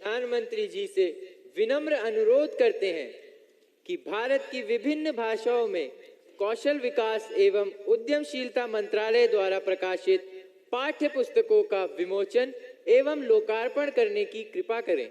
प्रधानमंत्री जी से विनम्र अनुरोध करते हैं कि भारत की विभिन्न भाषाओं में कौशल विकास एवं उद्यमशीलता मंत्रालय द्वारा प्रकाशित पाठ्य पुस्तकों का विमोचन एवं लोकार्पण करने की कृपा करें।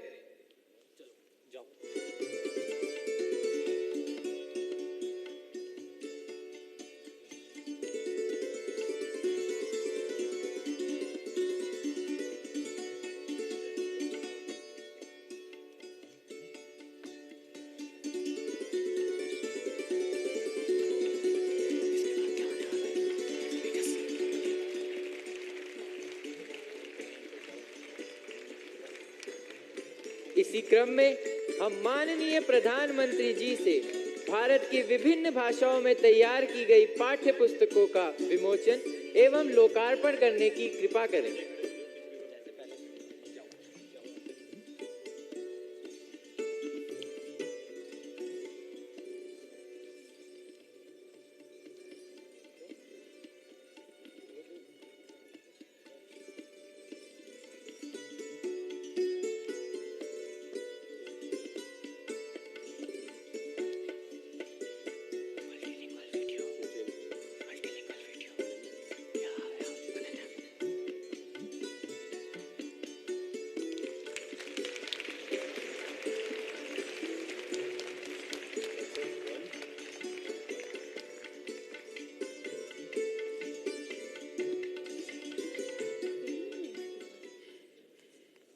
इसी क्रम में हम माननीय प्रधानमंत्री जी से भारत की विभिन्न भाषाओं में तैयार की गई पाठ्य पुस्तकों का विमोचन एवं लोकार्पण करने की कृपा करें।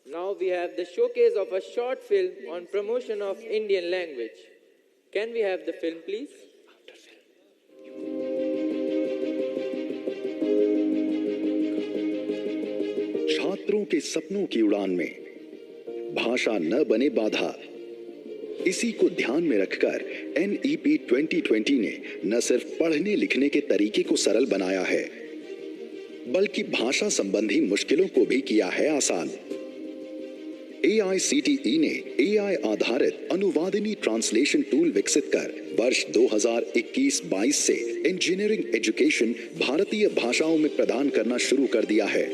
Now we have the showcase of a short film on promotion of Indian language. Can we have the film, please? छात्रों के सपनों की उड़ान में भाषा न बने बाधा, इसी को ध्यान में रखकर NEP 2020 ने न सिर्फ पढ़ने लिखने के तरीके को सरल बनाया है, बल्कि भाषा संबंधी मुश्किलों को भी किया है आसान। AICTE ने AI आधारित अनुवादिनी ट्रांसलेशन टूल विकसित कर वर्ष 2021-22 से इंजीनियरिंग एजुकेशन भारतीय भाषाओं में प्रदान करना शुरू कर दिया है।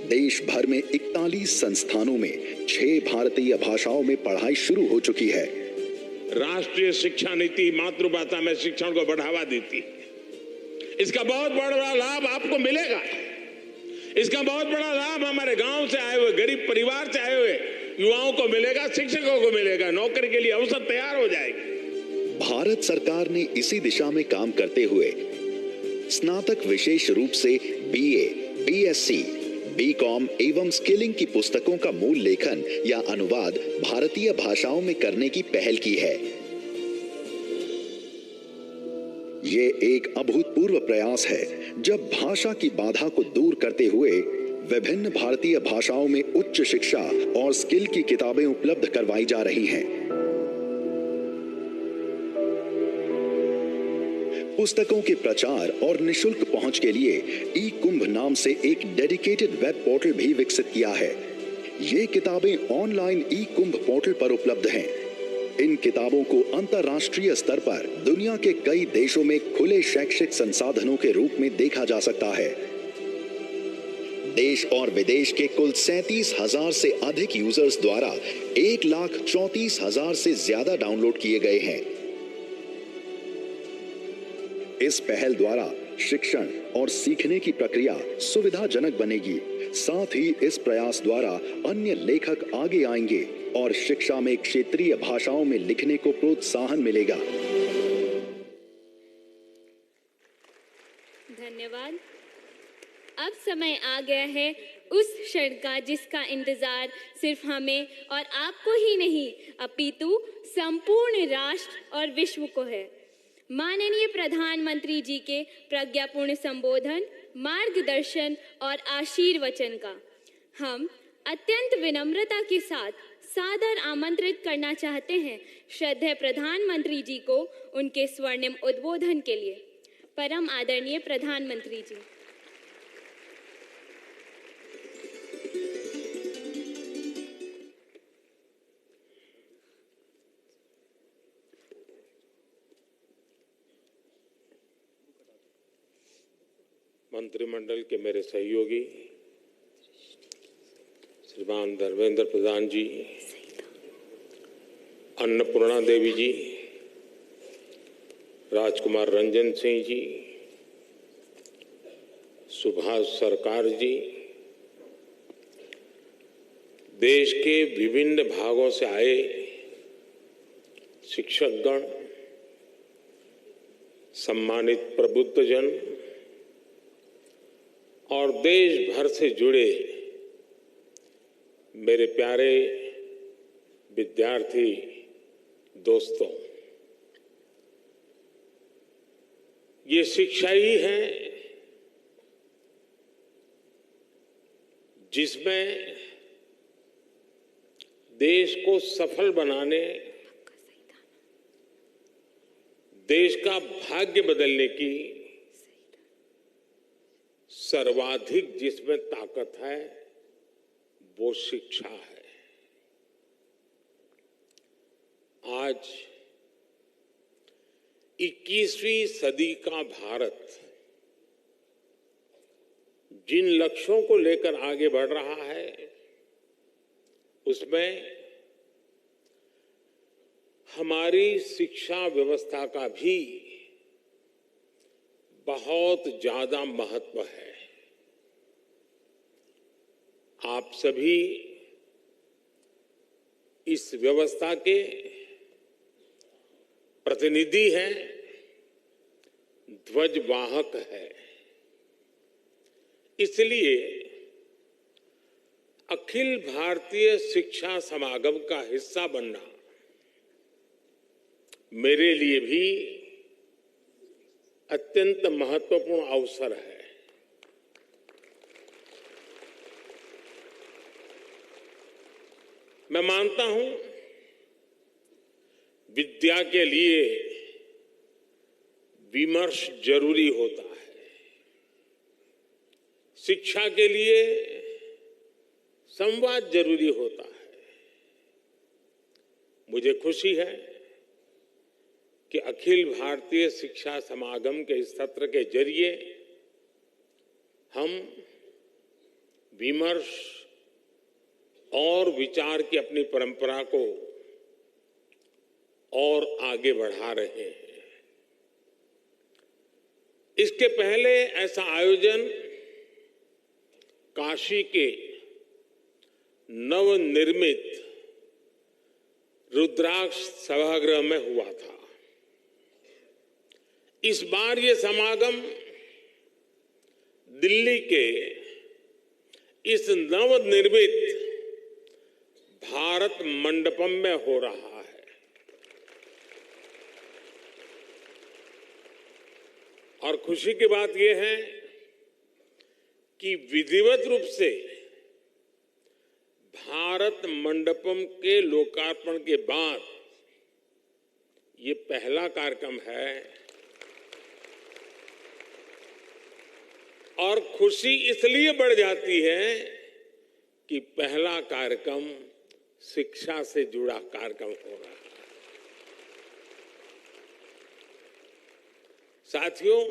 देश भर में 41 संस्थानों में 6 भारतीय भाषाओं में पढ़ाई शुरू हो चुकी है। राष्ट्रीय शिक्षा नीति मातृभाषा में शिक्षण को बढ़ावा देती है। इसका बहुत बड़ा लाभ आपको मिलेगा। इसका बहुत बड़ा लाभ हमारे गांव से आए हुए, गरीब परिवार से आए हुए युवाओं को मिलेगा, शिक्षकों को मिलेगा, नौकरी के लिए अवसर तैयार हो जाएगी। भारत सरकार ने इसी दिशा में काम करते हुए स्नातक विशेष रूप से BA, BSc, BCom एवं स्किलिंग की पुस्तकों का मूल लेखन या अनुवाद भारतीय भाषाओं में करने की पहल की है। ये एक अभूतपूर्व प्रयास है जब भाषा की बाधा को दूर करते हुए विभिन्न भारतीय भाषाओं में उच्च शिक्षा और स्किल की किताबें उपलब्ध करवाई जा रही हैं। पुस्तकों के प्रचार और निशुल्क पहुंच के लिए ई-कुंभ नाम से एक डेडिकेटेड वेब पोर्टल भी विकसित किया है। ये किताबें ऑनलाइन ई-कुंभ पोर्टल पर उपलब्ध हैं। इन किताबों को अंतर्राष्ट्रीय स्तर पर दुनिया के कई देशों में खुले शैक्षिक संसाधनों के रूप में देखा जा सकता है। देश और विदेश के कुल 37,000 से अधिक यूजर्स द्वारा 1,34,000 से ज्यादा डाउनलोड किए गए हैं। इस पहल द्वारा शिक्षण और सीखने की प्रक्रिया सुविधाजनक बनेगी। साथ ही इस प्रयास द्वारा अन्य लेखक आगे आएंगे और शिक्षा में क्षेत्रीय भाषाओं में लिखने को प्रोत्साहन मिलेगा। धन्यवाद। अब समय आ गया है उस क्षण का जिसका इंतजार सिर्फ हमें और आपको ही नहीं अपितु संपूर्ण राष्ट्र और विश्व को है। माननीय प्रधानमंत्री जी के प्रज्ञापूर्ण संबोधन, मार्गदर्शन और आशीर्वचन का हम अत्यंत विनम्रता के साथ सादर आमंत्रित करना चाहते हैं श्रद्धेय प्रधानमंत्री जी को उनके स्वर्णिम उद्बोधन के लिए। परम आदरणीय प्रधानमंत्री जी। मंत्रिमंडल के मेरे सहयोगी श्रीमान धर्मेंद्र प्रधान जी, अन्नपूर्णा देवी जी, राजकुमार रंजन सिंह जी, सुभाष सरकार जी, देश के विभिन्न भागों से आए शिक्षकगण, सम्मानित प्रबुद्धजन और देश भर से जुड़े मेरे प्यारे विद्यार्थी दोस्तों, ये शिक्षा ही है जिसमें देश को सफल बनाने, देश का भाग्य बदलने की सर्वाधिक जिसमें ताकत है वो शिक्षा है। आज 21वीं सदी का भारत जिन लक्ष्यों को लेकर आगे बढ़ रहा है उसमें हमारी शिक्षा व्यवस्था का भी बहुत ज्यादा महत्व है। आप सभी इस व्यवस्था के प्रतिनिधि हैं, ध्वजवाहक है। इसलिए अखिल भारतीय शिक्षा समागम का हिस्सा बनना मेरे लिए भी अत्यंत महत्वपूर्ण अवसर है। मैं मानता हूं विद्या के लिए विमर्श जरूरी होता है, शिक्षा के लिए संवाद जरूरी होता है। मुझे खुशी है कि अखिल भारतीय शिक्षा समागम के इस सत्र के जरिए हम विमर्श और विचार की अपनी परंपरा को और आगे बढ़ा रहे हैं। इसके पहले ऐसा आयोजन काशी के नवनिर्मित रुद्राक्ष सभागृह में हुआ था। इस बार ये समागम दिल्ली के इस नवनिर्मित भारत मंडपम में हो रहा है। और खुशी की बात यह है कि विधिवत रूप से भारत मंडपम के लोकार्पण के बाद ये पहला कार्यक्रम है। और खुशी इसलिए बढ़ जाती है कि पहला कार्यक्रम शिक्षा से जुड़ा कार्यक्रम हो रहा है। साथियों,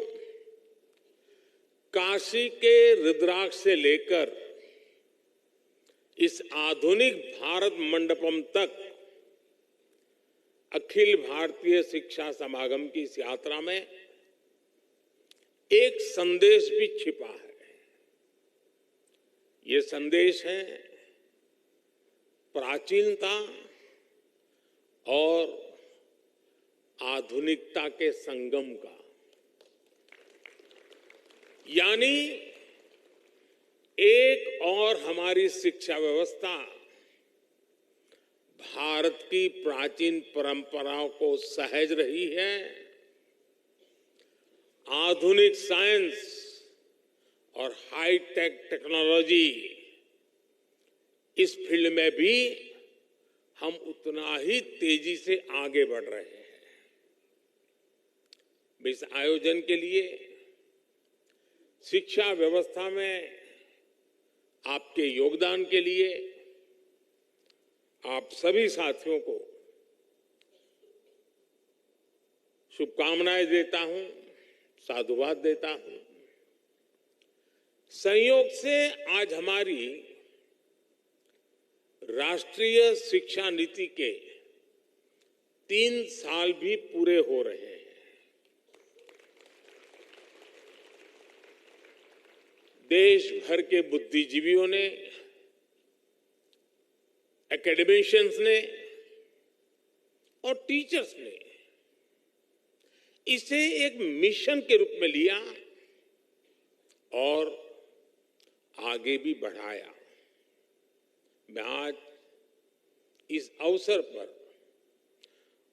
काशी के रुद्राक्ष से लेकर इस आधुनिक भारत मंडपम तक अखिल भारतीय शिक्षा समागम की इस यात्रा में एक संदेश भी छिपा है। ये संदेश है प्राचीनता और आधुनिकता के संगम का। यानी एक और हमारी शिक्षा व्यवस्था भारत की प्राचीन परंपराओं को सहज रही है, आधुनिक साइंस और हाईटेक टेक्नोलॉजी इस फील्ड में भी हम उतना ही तेजी से आगे बढ़ रहे हैं। इस आयोजन के लिए शिक्षा व्यवस्था में आपके योगदान के लिए आप सभी साथियों को शुभकामनाएं देता हूं, साधुवाद देता हूं। संयोग से आज हमारी राष्ट्रीय शिक्षा नीति के 3 साल भी पूरे हो रहे हैं। देश भर के बुद्धिजीवियों ने, एकेडमिशियंस ने और टीचर्स ने इसे एक मिशन के रूप में लिया और आगे भी बढ़ाया। मैं आज इस अवसर पर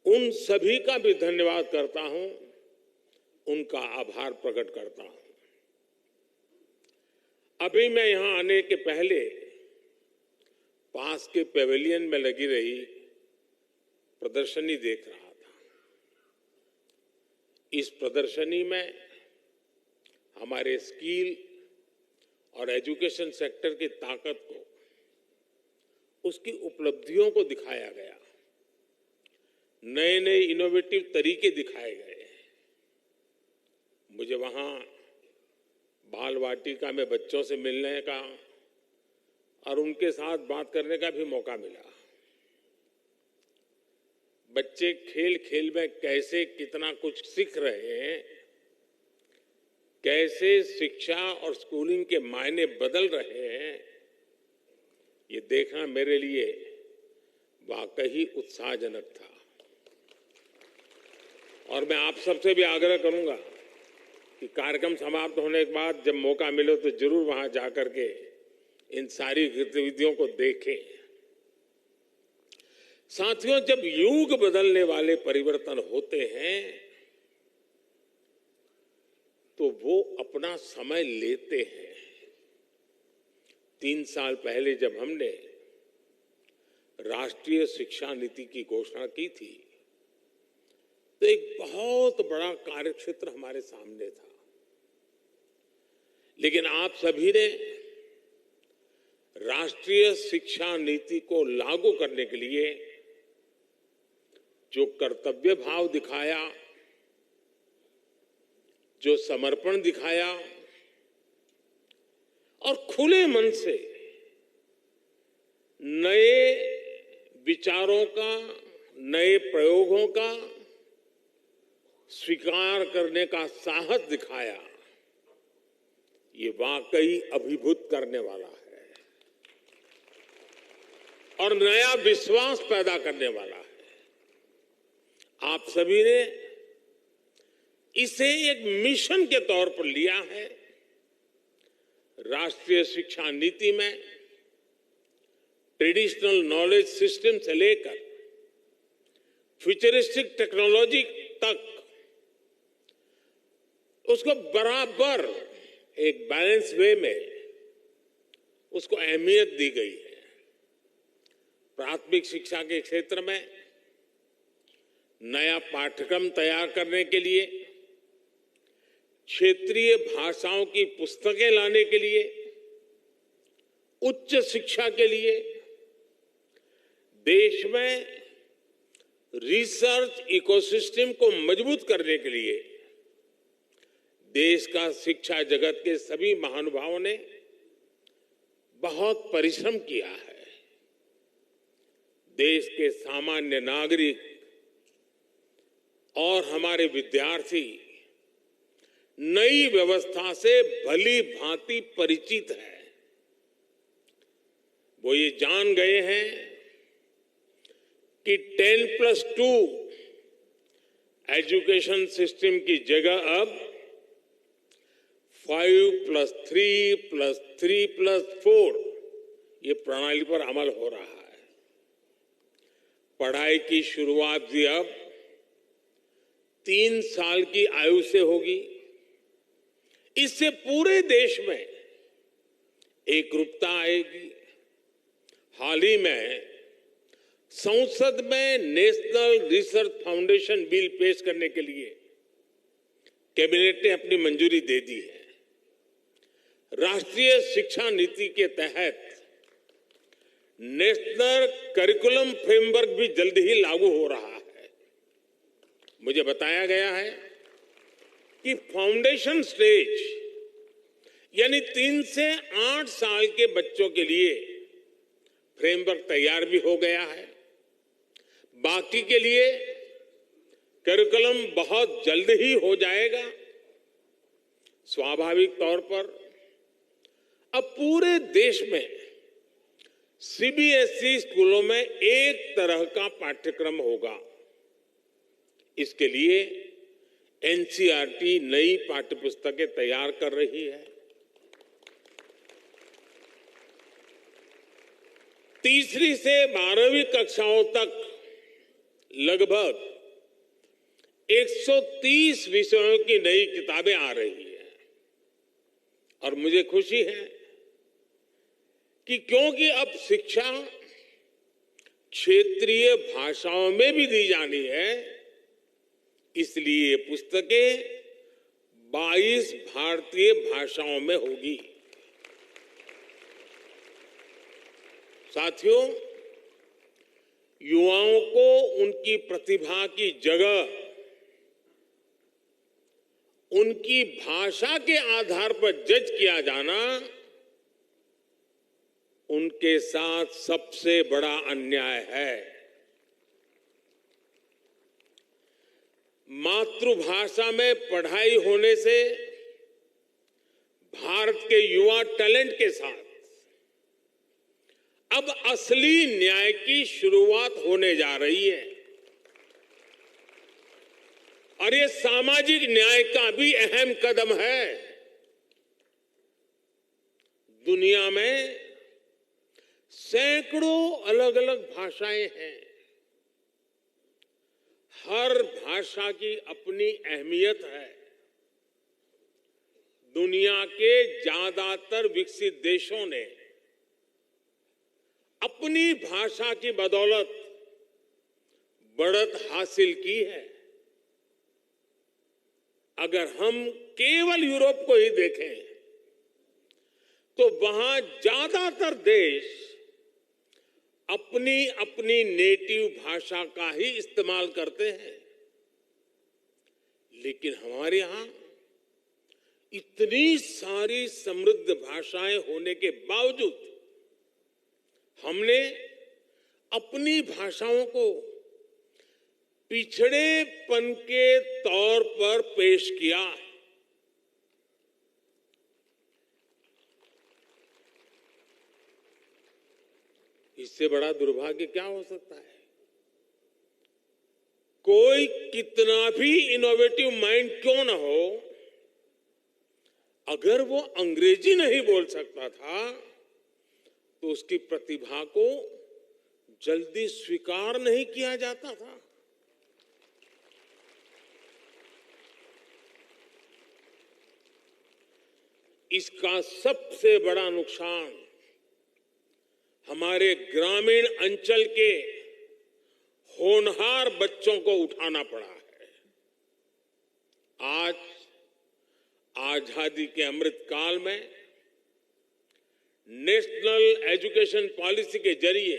उन सभी का भी धन्यवाद करता हूं, उनका आभार प्रकट करता हूं। अभी मैं यहां आने के पहले पास के पेविलियन में लगी रही प्रदर्शनी देख रहा था। इस प्रदर्शनी में हमारे स्किल और एजुकेशन सेक्टर की ताकत को, उसकी उपलब्धियों को दिखाया गया, नए नए इनोवेटिव तरीके दिखाए गए। मुझे वहां बाल वाटिका में बच्चों से मिलने का और उनके साथ बात करने का भी मौका मिला। बच्चे खेल खेल में कैसे कितना कुछ सीख रहे हैं, कैसे शिक्षा और स्कूलिंग के मायने बदल रहे हैं, ये देखना मेरे लिए वाकई उत्साहजनक था। और मैं आप सबसे भी आग्रह करूंगा कि कार्यक्रम समाप्त होने के बाद जब मौका मिले तो जरूर वहां जाकर के इन सारी गतिविधियों को देखें। साथियों, जब युग बदलने वाले परिवर्तन होते हैं तो वो अपना समय लेते हैं। 3 साल पहले जब हमने राष्ट्रीय शिक्षा नीति की घोषणा की थी तो एक बहुत बड़ा कार्यक्षेत्र हमारे सामने था। लेकिन आप सभी ने राष्ट्रीय शिक्षा नीति को लागू करने के लिए जो कर्तव्य भाव दिखाया, जो समर्पण दिखाया और खुले मन से नए विचारों का, नए प्रयोगों का स्वीकार करने का साहस दिखाया, ये वाकई अभिभूत करने वाला है और नया विश्वास पैदा करने वाला है। आप सभी ने इसे एक मिशन के तौर पर लिया है। राष्ट्रीय शिक्षा नीति में ट्रेडिशनल नॉलेज सिस्टम से लेकर फ्यूचरिस्टिक टेक्नोलॉजी तक उसको बराबर एक बैलेंस वे में उसको अहमियत दी गई है। प्राथमिक शिक्षा के क्षेत्र में नया पाठ्यक्रम तैयार करने के लिए, क्षेत्रीय भाषाओं की पुस्तकें लाने के लिए, उच्च शिक्षा के लिए, देश में रिसर्च इकोसिस्टम को मजबूत करने के लिए देश का शिक्षा जगत के सभी महानुभावों ने बहुत परिश्रम किया है। देश के सामान्य नागरिक और हमारे विद्यार्थी नई व्यवस्था से भली भांति परिचित है। वो ये जान गए हैं कि 10+2 एजुकेशन सिस्टम की जगह अब 5+3+3+4 ये प्रणाली पर अमल हो रहा है। पढ़ाई की शुरुआत भी अब 3 साल की आयु से होगी। इससे पूरे देश में एकरूपता आएगी। हाल ही में संसद में नेशनल रिसर्च फाउंडेशन बिल पेश करने के लिए कैबिनेट ने अपनी मंजूरी दे दी है। राष्ट्रीय शिक्षा नीति के तहत नेशनल करिकुलम फ्रेमवर्क भी जल्द ही लागू हो रहा है। मुझे बताया गया है कि फाउंडेशन स्टेज यानी 3 से 8 साल के बच्चों के लिए फ्रेमवर्क तैयार भी हो गया है। बाकी के लिए करिकुलम बहुत जल्द ही हो जाएगा। स्वाभाविक तौर पर अब पूरे देश में सीबीएसई स्कूलों में एक तरह का पाठ्यक्रम होगा। इसके लिए एनसीईआरटी नई पाठ्यपुस्तकें तैयार कर रही है। तीसरी से 12वीं कक्षाओं तक लगभग 130 विषयों की नई किताबें आ रही हैं और मुझे खुशी है कि क्योंकि अब शिक्षा क्षेत्रीय भाषाओं में भी दी जानी है, इसलिए ये पुस्तकें 22 भारतीय भाषाओं में होगी। साथियों, युवाओं को उनकी प्रतिभा की जगह उनकी भाषा के आधार पर जज किया जाना उनके साथ सबसे बड़ा अन्याय है। मातृभाषा में पढ़ाई होने से भारत के युवा टैलेंट के साथ अब असली न्याय की शुरुआत होने जा रही है और ये सामाजिक न्याय का भी अहम कदम है। दुनिया में सैकड़ों अलग अलग भाषाएं हैं। हर भाषा की अपनी अहमियत है। दुनिया के ज्यादातर विकसित देशों ने अपनी भाषा की बदौलत बढ़त हासिल की है। अगर हम केवल यूरोप को ही देखें तो वहां ज्यादातर देश अपनी अपनी नेटिव भाषा का ही इस्तेमाल करते हैं, लेकिन हमारे यहां इतनी सारी समृद्ध भाषाएं होने के बावजूद हमने अपनी भाषाओं को पिछड़ेपन के तौर पर पेश किया। इससे बड़ा दुर्भाग्य क्या हो सकता है? कोई कितना भी इनोवेटिव माइंड क्यों ना हो, अगर वो अंग्रेजी नहीं बोल सकता था तो उसकी प्रतिभा को जल्दी स्वीकार नहीं किया जाता था। इसका सबसे बड़ा नुकसान हमारे ग्रामीण अंचल के होनहार बच्चों को उठाना पड़ा है। आज आजादी के अमृत काल में नेशनल एजुकेशन पॉलिसी के जरिए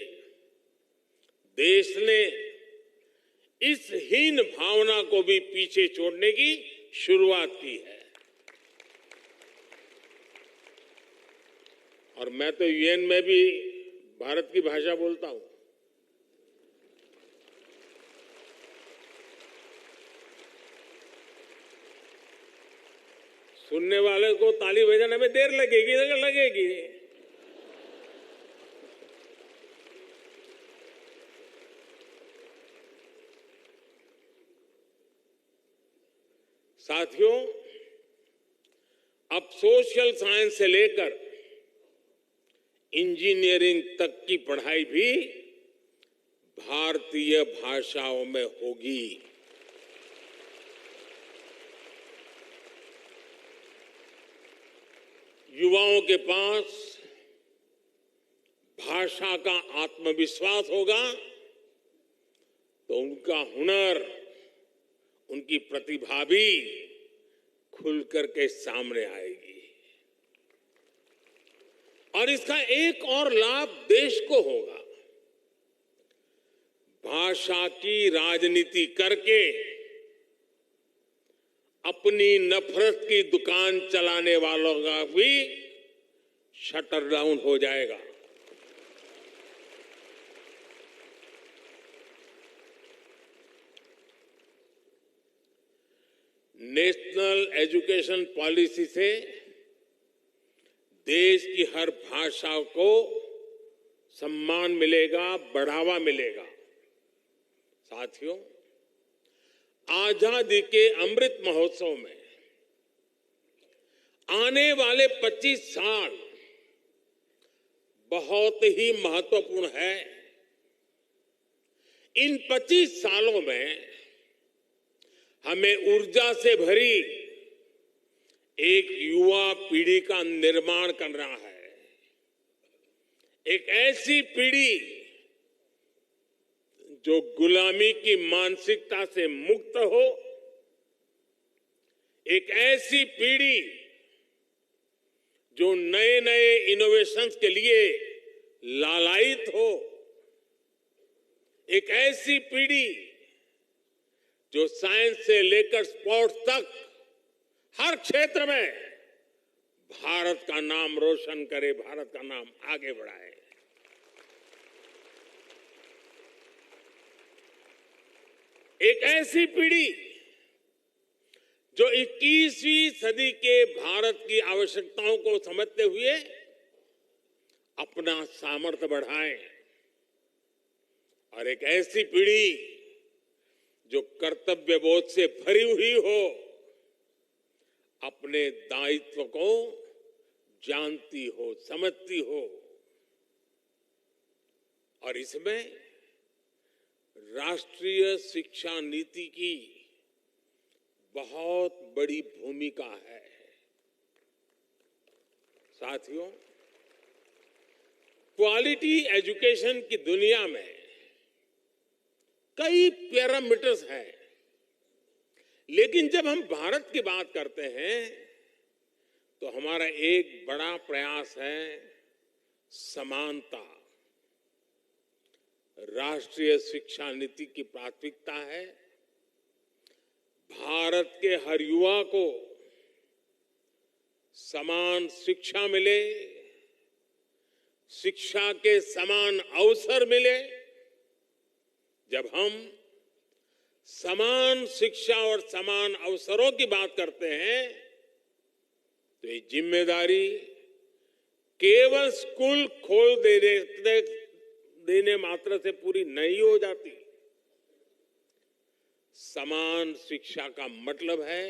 देश ने इस हीन भावना को भी पीछे छोड़ने की शुरुआत की है। और मैं तो यूएन में भी भारत की भाषा बोलता हूं। सुनने वाले को ताली बजाने में देर लगेगी। साथियों, अब सोशल साइंस से लेकर इंजीनियरिंग तक की पढ़ाई भी भारतीय भाषाओं में होगी। युवाओं के पास भाषा का आत्मविश्वास होगा तो उनका हुनर, उनकी प्रतिभा भी खुलकर के सामने आएगी। और इसका एक और लाभ देश को होगा। भाषा की राजनीति करके अपनी नफरत की दुकान चलाने वालों का भी शटर डाउन हो जाएगा। नेशनल एजुकेशन पॉलिसी से देश की हर भाषा को सम्मान मिलेगा, बढ़ावा मिलेगा। साथियों, आजादी के अमृत महोत्सव में आने वाले 25 साल बहुत ही महत्वपूर्ण है। इन 25 सालों में हमें ऊर्जा से भरी एक युवा पीढ़ी का निर्माण करना है। एक ऐसी पीढ़ी जो गुलामी की मानसिकता से मुक्त हो, एक ऐसी पीढ़ी जो नए नए इनोवेशंस के लिए लालायित हो, एक ऐसी पीढ़ी जो साइंस से लेकर स्पोर्ट्स तक हर क्षेत्र में भारत का नाम रोशन करे, भारत का नाम आगे बढ़ाए। एक ऐसी पीढ़ी जो 21वीं सदी के भारत की आवश्यकताओं को समझते हुए अपना सामर्थ्य बढ़ाए, और एक ऐसी पीढ़ी जो कर्तव्य बोध से भरी हुई हो, अपने दायित्व को जानती हो, समझती हो। और इसमें राष्ट्रीय शिक्षा नीति की बहुत बड़ी भूमिका है। साथियों, क्वालिटी एजुकेशन की दुनिया में कई पैरामीटर्स हैं, लेकिन जब हम भारत की बात करते हैं तो हमारा एक बड़ा प्रयास है समानता। राष्ट्रीय शिक्षा नीति की प्राथमिकता है भारत के हर युवा को समान शिक्षा मिले, शिक्षा के समान अवसर मिले। जब हम समान शिक्षा और समान अवसरों की बात करते हैं तो ये जिम्मेदारी केवल स्कूल खोल देने मात्र से पूरी नहीं हो जाती। समान शिक्षा का मतलब है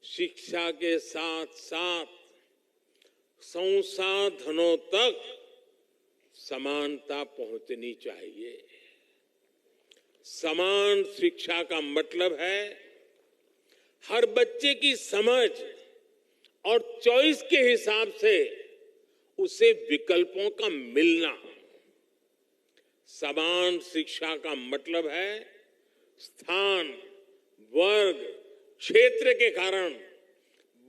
शिक्षा के साथ साथ संसाधनों तक समानता पहुंचनी चाहिए। समान शिक्षा का मतलब है हर बच्चे की समझ और चॉइस के हिसाब से उसे विकल्पों का मिलना। समान शिक्षा का मतलब है स्थान, वर्ग, क्षेत्र के कारण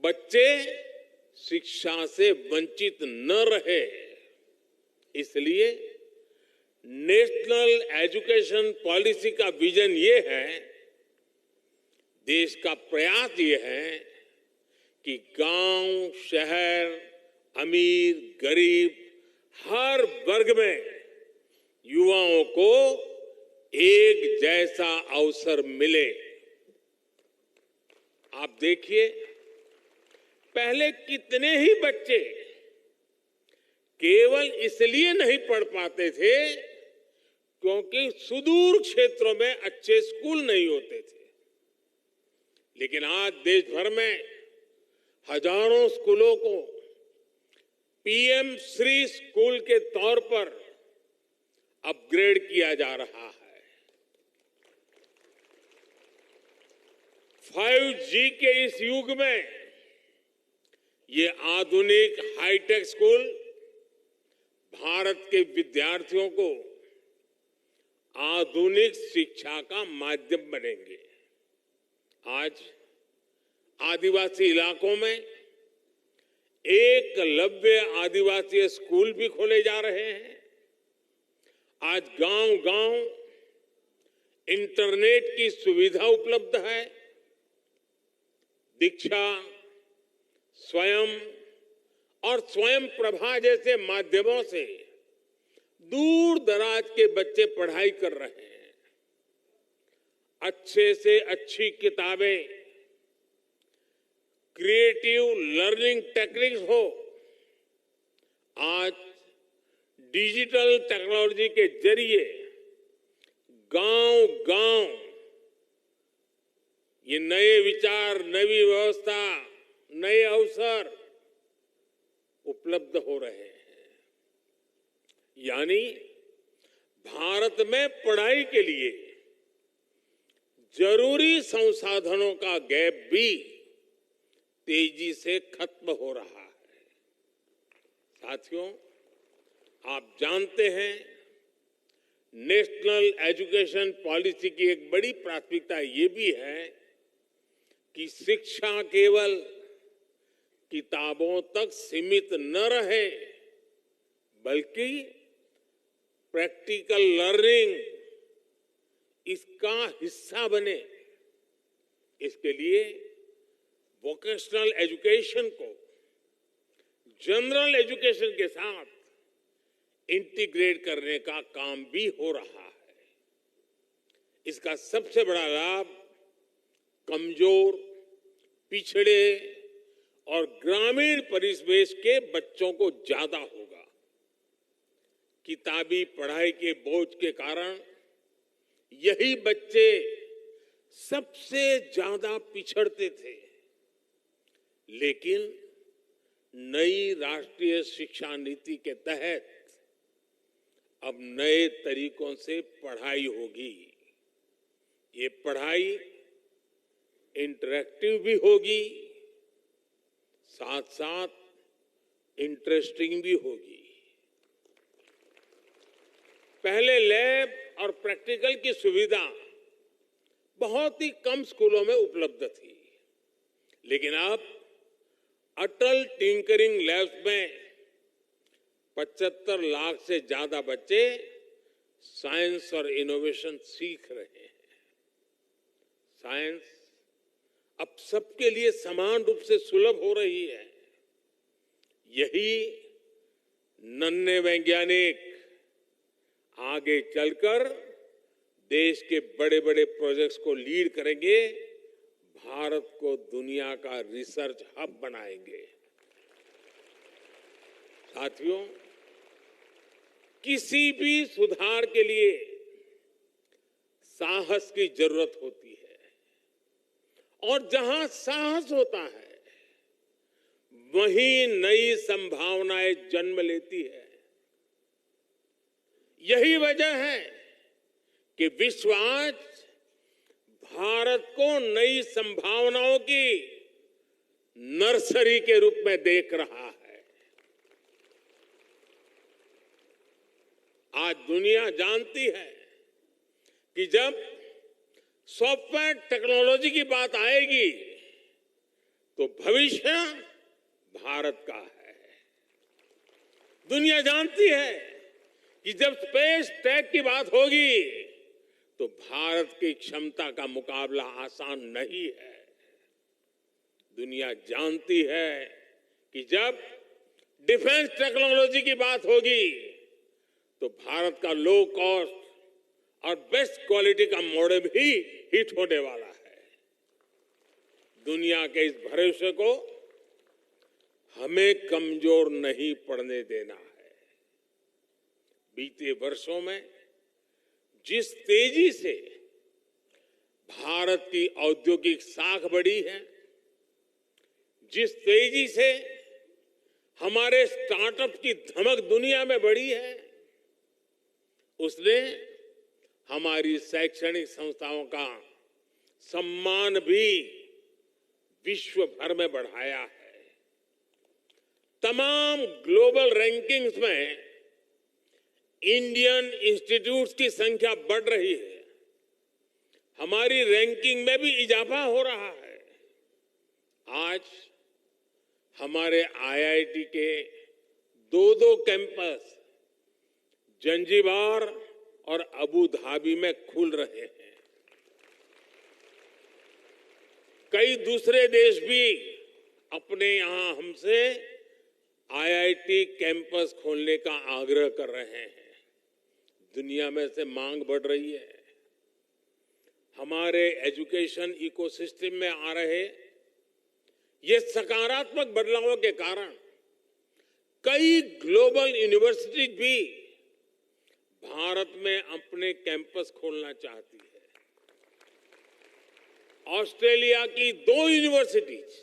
बच्चे शिक्षा से वंचित न रहे। इसलिए नेशनल एजुकेशन पॉलिसी का विजन ये है, देश का प्रयास ये है कि गांव, शहर, अमीर, गरीब हर वर्ग में युवाओं को एक जैसा अवसर मिले। आप देखिए, पहले कितने ही बच्चे केवल इसलिए नहीं पढ़ पाते थे क्योंकि सुदूर क्षेत्रों में अच्छे स्कूल नहीं होते थे। लेकिन आज देश भर में हजारों स्कूलों को पीएम श्री स्कूल के तौर पर अपग्रेड किया जा रहा है। 5G के इस युग में ये आधुनिक हाईटेक स्कूल भारत के विद्यार्थियों को आधुनिक शिक्षा का माध्यम बनेंगे। आज आदिवासी इलाकों में एकलव्य आदिवासी स्कूल भी खोले जा रहे हैं। आज गांव-गांव इंटरनेट की सुविधा उपलब्ध है। दीक्षा, स्वयं और स्वयं प्रभा जैसे माध्यमों से दूर दराज के बच्चे पढ़ाई कर रहे हैं। अच्छे से अच्छी किताबें क्रिएटिव लर्निंग टेक्निक्स हो, आज डिजिटल टेक्नोलॉजी के जरिए गांव-गांव ये नए विचार, नई व्यवस्था, नए अवसर उपलब्ध हो रहे हैं। यानी भारत में पढ़ाई के लिए जरूरी संसाधनों का गैप भी तेजी से खत्म हो रहा है। साथियों, आप जानते हैं, नेशनल एजुकेशन पॉलिसी की एक बड़ी प्राथमिकता ये भी है कि शिक्षा केवल किताबों तक सीमित न रहे, बल्कि प्रैक्टिकल लर्निंग इसका हिस्सा बने। इसके लिए वोकेशनल एजुकेशन को जनरल एजुकेशन के साथ इंटीग्रेट करने का काम भी हो रहा है। इसका सबसे बड़ा लाभ कमजोर, पिछड़े और ग्रामीण परिवेश के बच्चों को ज्यादा होगा। किताबी पढ़ाई के बोझ के कारण यही बच्चे सबसे ज्यादा पिछड़ते थे। लेकिन नई राष्ट्रीय शिक्षा नीति के तहत अब नए तरीकों से पढ़ाई होगी। ये पढ़ाई इंटरैक्टिव भी होगी, साथ साथ इंटरेस्टिंग भी होगी। पहले लैब और प्रैक्टिकल की सुविधा बहुत ही कम स्कूलों में उपलब्ध थी, लेकिन अब अटल टिंकरिंग लैब्स में 75 लाख से ज्यादा बच्चे साइंस और इनोवेशन सीख रहे हैं। साइंस अब सबके लिए समान रूप से सुलभ हो रही है। यही नन्हे वैज्ञानिक आगे चलकर देश के बड़े बड़े प्रोजेक्ट्स को लीड करेंगे, भारत को दुनिया का रिसर्च हब बनाएंगे। साथियों, किसी भी सुधार के लिए साहस की जरूरत होती है, और जहां साहस होता है वहीं नई संभावनाएं जन्म लेती है। यही वजह है कि विश्व आज भारत को नई संभावनाओं की नर्सरी के रूप में देख रहा है। आज दुनिया जानती है कि जब सॉफ्टवेयर टेक्नोलॉजी की बात आएगी तो भविष्य भारत का है। दुनिया जानती है कि जब स्पेस टेक की बात होगी तो भारत की क्षमता का मुकाबला आसान नहीं है। दुनिया जानती है कि जब डिफेंस टेक्नोलॉजी की बात होगी तो भारत का लो कॉस्ट और बेस्ट क्वालिटी का मॉडल भी हिट होने वाला है। दुनिया के इस भरोसे को हमें कमजोर नहीं पड़ने देना है। बीते वर्षों में जिस तेजी से भारत की औद्योगिक साख बढ़ी है, जिस तेजी से हमारे स्टार्टअप की धमक दुनिया में बढ़ी है, उसने हमारी शैक्षणिक संस्थाओं का सम्मान भी विश्व भर में बढ़ाया है। तमाम ग्लोबल रैंकिंग्स में इंडियन इंस्टीट्यूट्स की संख्या बढ़ रही है। हमारी रैंकिंग में भी इजाफा हो रहा है। आज हमारे आईआईटी के दो कैंपस जंजीबार और अबू धाबी में खुल रहे हैं। कई दूसरे देश भी अपने यहां हमसे आईआईटी कैंपस खोलने का आग्रह कर रहे हैं। दुनिया में से मांग बढ़ रही है। हमारे एजुकेशन इकोसिस्टम में आ रहे ये सकारात्मक बदलावों के कारण कई ग्लोबल यूनिवर्सिटीज भी भारत में अपने कैंपस खोलना चाहती है। ऑस्ट्रेलिया की 2 यूनिवर्सिटीज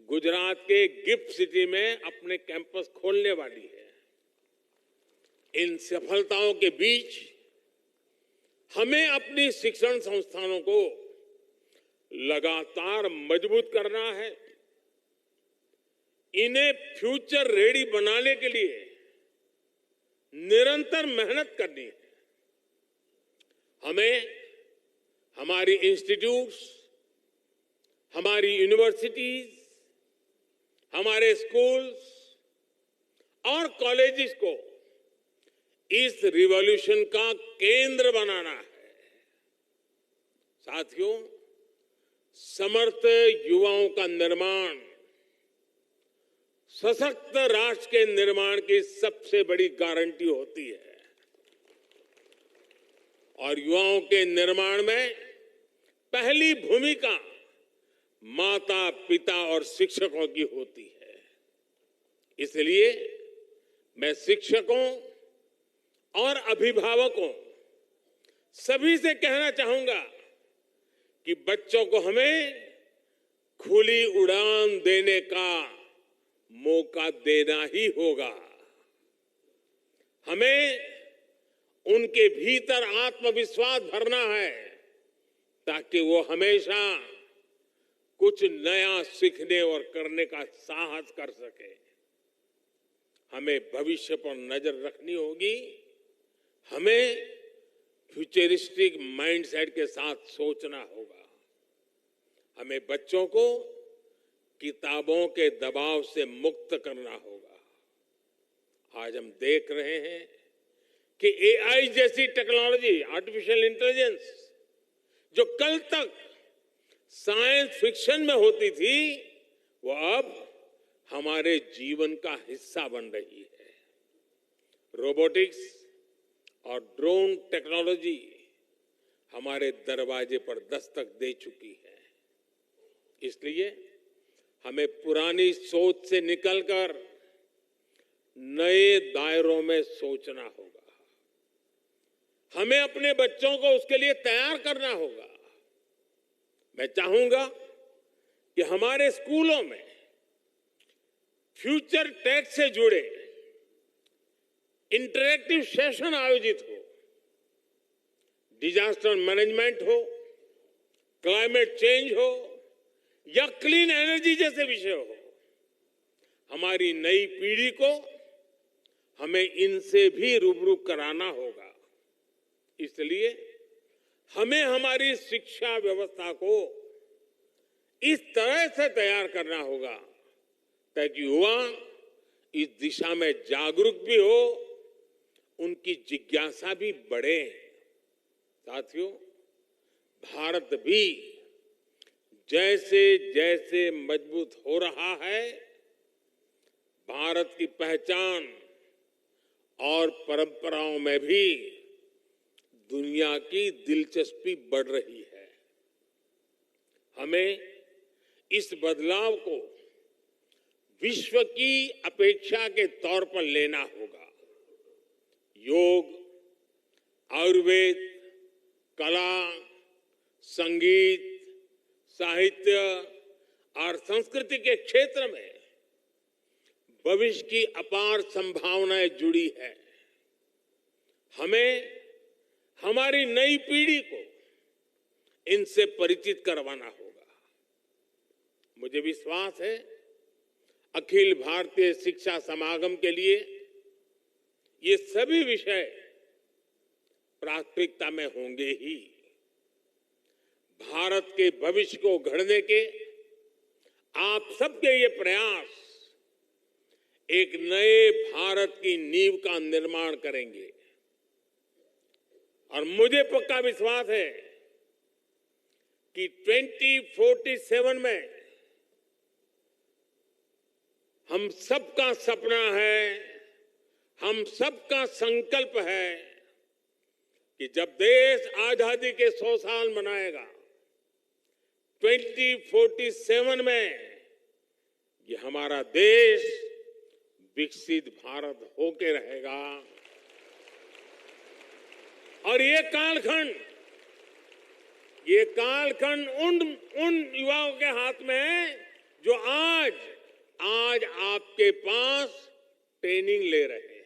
गुजरात के गिफ्ट सिटी में अपने कैंपस खोलने वाली है। इन सफलताओं के बीच हमें अपनी शिक्षण संस्थानों को लगातार मजबूत करना है। इन्हें फ्यूचर रेडी बनाने के लिए निरंतर मेहनत करनी है। हमें हमारी इंस्टीट्यूट्स, हमारी यूनिवर्सिटीज, हमारे स्कूल्स और कॉलेजेस को इस रिवॉल्यूशन का केंद्र बनाना है। साथियों, समर्थ युवाओं का निर्माण सशक्त राष्ट्र के निर्माण की सबसे बड़ी गारंटी होती है और युवाओं के निर्माण में पहली भूमिका माता, पिता और शिक्षकों की होती है। इसलिए मैं शिक्षकों और अभिभावकों सभी से कहना चाहूंगा कि बच्चों को हमें खुली उड़ान देने का मौका देना ही होगा। हमें उनके भीतर आत्मविश्वास भरना है ताकि वो हमेशा कुछ नया सीखने और करने का साहस कर सके। हमें भविष्य पर नजर रखनी होगी। हमें फ्यूचरिस्टिक माइंडसेट के साथ सोचना होगा। हमें बच्चों को किताबों के दबाव से मुक्त करना होगा। आज हम देख रहे हैं कि एआई जैसी टेक्नोलॉजी, आर्टिफिशियल इंटेलिजेंस, जो कल तक साइंस फिक्शन में होती थी, वो अब हमारे जीवन का हिस्सा बन रही है। रोबोटिक्स और ड्रोन टेक्नोलॉजी हमारे दरवाजे पर दस्तक दे चुकी है। इसलिए हमें पुरानी सोच से निकलकर नए दायरों में सोचना होगा। हमें अपने बच्चों को उसके लिए तैयार करना होगा। मैं चाहूंगा कि हमारे स्कूलों में फ्यूचर टेक से जुड़े इंटरैक्टिव सेशन आयोजित हो। डिजास्टर मैनेजमेंट हो, क्लाइमेट चेंज हो या क्लीन एनर्जी जैसे विषय हो, हमारी नई पीढ़ी को हमें इनसे भी रूबरू कराना होगा। इसलिए हमें हमारी शिक्षा व्यवस्था को इस तरह से तैयार करना होगा ताकि युवा इस दिशा में जागरूक भी हो, उनकी जिज्ञासा भी बढ़े। साथियों, भारत भी जैसे जैसे मजबूत हो रहा है, भारत की पहचान और परंपराओं में भी दुनिया की दिलचस्पी बढ़ रही है। हमें इस बदलाव को विश्व की अपेक्षा के तौर पर लेना होगा। योग, आयुर्वेद, कला, संगीत, साहित्य और संस्कृति के क्षेत्र में भविष्य की अपार संभावनाएं जुड़ी है। हमें हमारी नई पीढ़ी को इनसे परिचित करवाना होगा। मुझे विश्वास है अखिल भारतीय शिक्षा समागम के लिए ये सभी विषय प्राथमिकता में होंगे ही। भारत के भविष्य को गढ़ने के आप सबके ये प्रयास एक नए भारत की नींव का निर्माण करेंगे और मुझे पक्का विश्वास है कि 2047 में हम सबका सपना है, हम सबका संकल्प है कि जब देश आजादी के 100 साल मनाएगा, 2047 में ये हमारा देश विकसित भारत होके रहेगा। और ये कालखंड उन युवाओं के हाथ में है जो आज आपके पास ट्रेनिंग ले रहे हैं,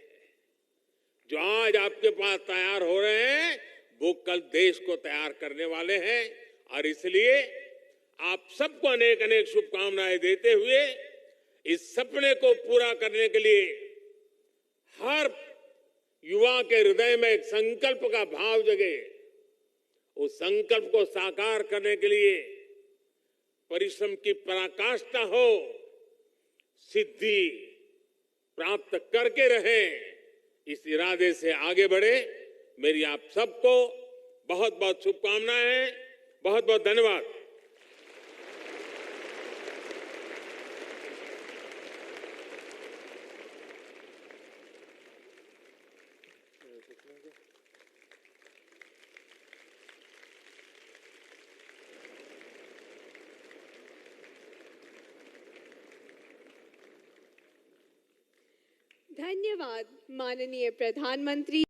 जो आज आपके पास तैयार हो रहे हैं, वो कल देश को तैयार करने वाले हैं। और इसलिए आप सबको अनेक अनेक शुभकामनाएं देते हुए इस सपने को पूरा करने के लिए हर युवा के हृदय में एक संकल्प का भाव जगे, उस संकल्प को साकार करने के लिए परिश्रम की पराकाष्ठा हो, सिद्धि प्राप्त करके रहे, इस इरादे से आगे बढ़े। मेरी आप सबको बहुत बहुत शुभकामनाएं, बहुत बहुत धन्यवाद। धन्यवाद माननीय प्रधानमंत्री।